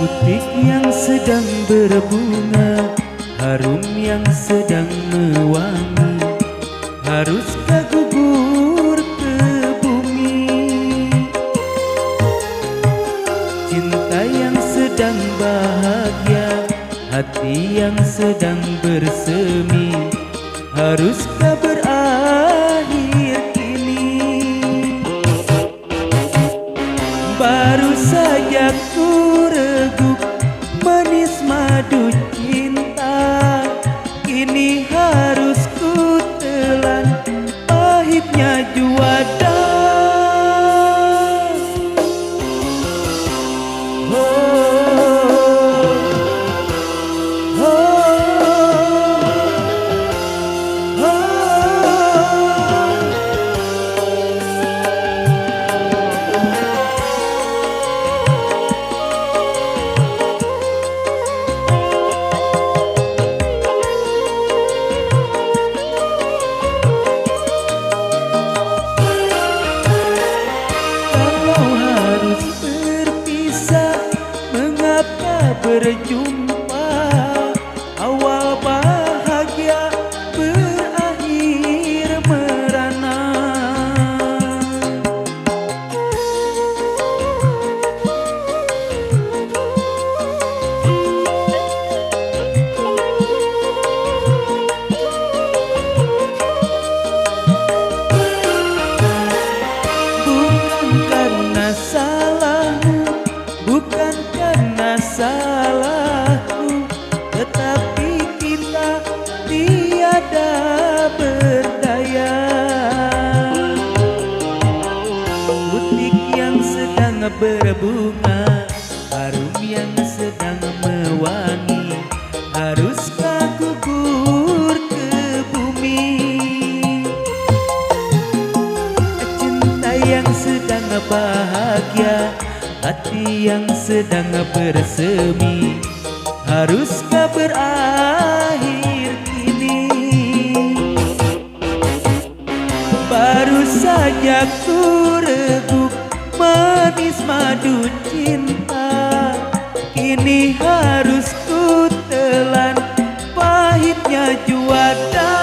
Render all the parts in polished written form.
Butik yang sedang berbunga, harum yang sedang mewangi, haruskah gugur ke bumi? Cinta yang sedang bahagia, hati yang sedang bersemi, haruskah berakhir kini? Baru saja ku reguk manis madu cinta, kini harus ku telan pahitnya juada. Berjumpa, awal bahagia berakhir merana. Bukan karena salahmu, bukan karena salahku, tetapi kita tiada berdaya. Butik yang sedang berbunga, harum yang sedang mewangi, haruskah gugur ke bumi? Cinta yang sedang bahagia, hati yang sedang bersemi, haruskah berakhir kini? Baru saja ku reguk manis madu cinta, kini harus ku telan pahitnya juada.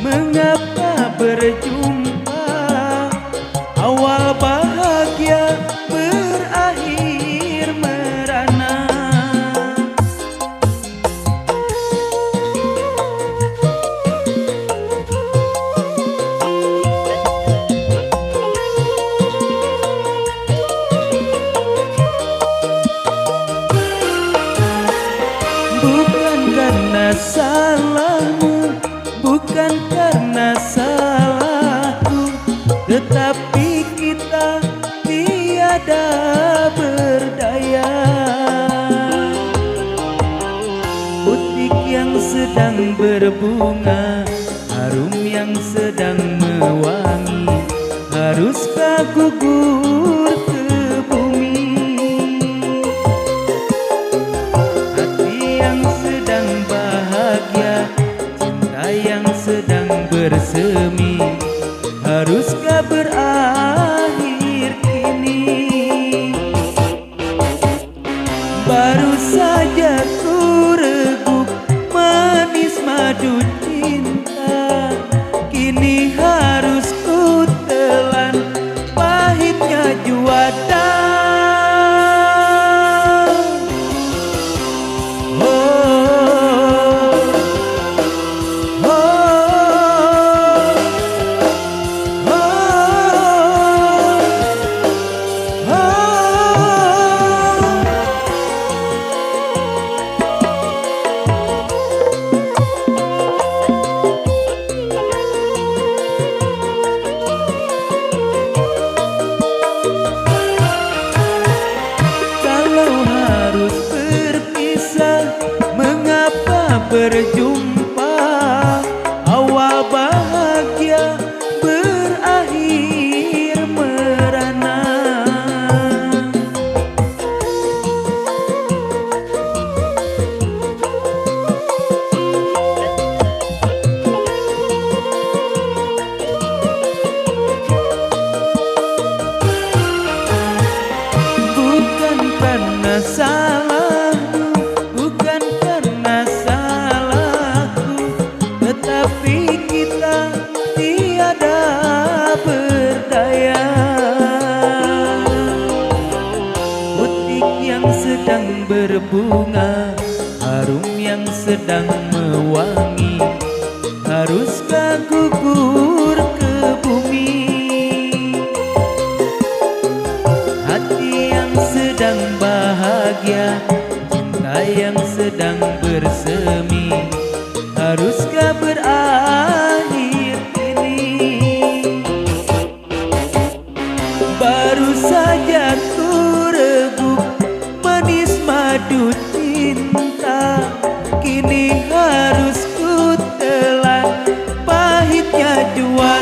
Mengapa berjumpa, awal bahagia berakhir merana. Bukan karena salahmu, bukan karena salahku, tetapi kita tiada berdaya. Butik yang sedang berbunga, harum yang sedang mewangi, haruskah gugur ke bumi? Hati yang sedang bahagia, yang sedang bersemi, haruskah berakhir kini? Baru saja ku reguk manis madu cinta, kini harus ku telan pahitnya juada. berjumpa, awal bahagia berakhir merana. Bukan karena salahmu, bukan karena salahku, tetapi kita tiada berdaya. Butik yang sedang berbunga, harum yang sedang mewangi, haruskah gugur ke bumi? Hati yang sedang bahagia, cinta yang sedang bersemi, haruskah berakhir kini? Baru saja ku reguk manis madu cinta, kini harus ku telan pahitnya jua.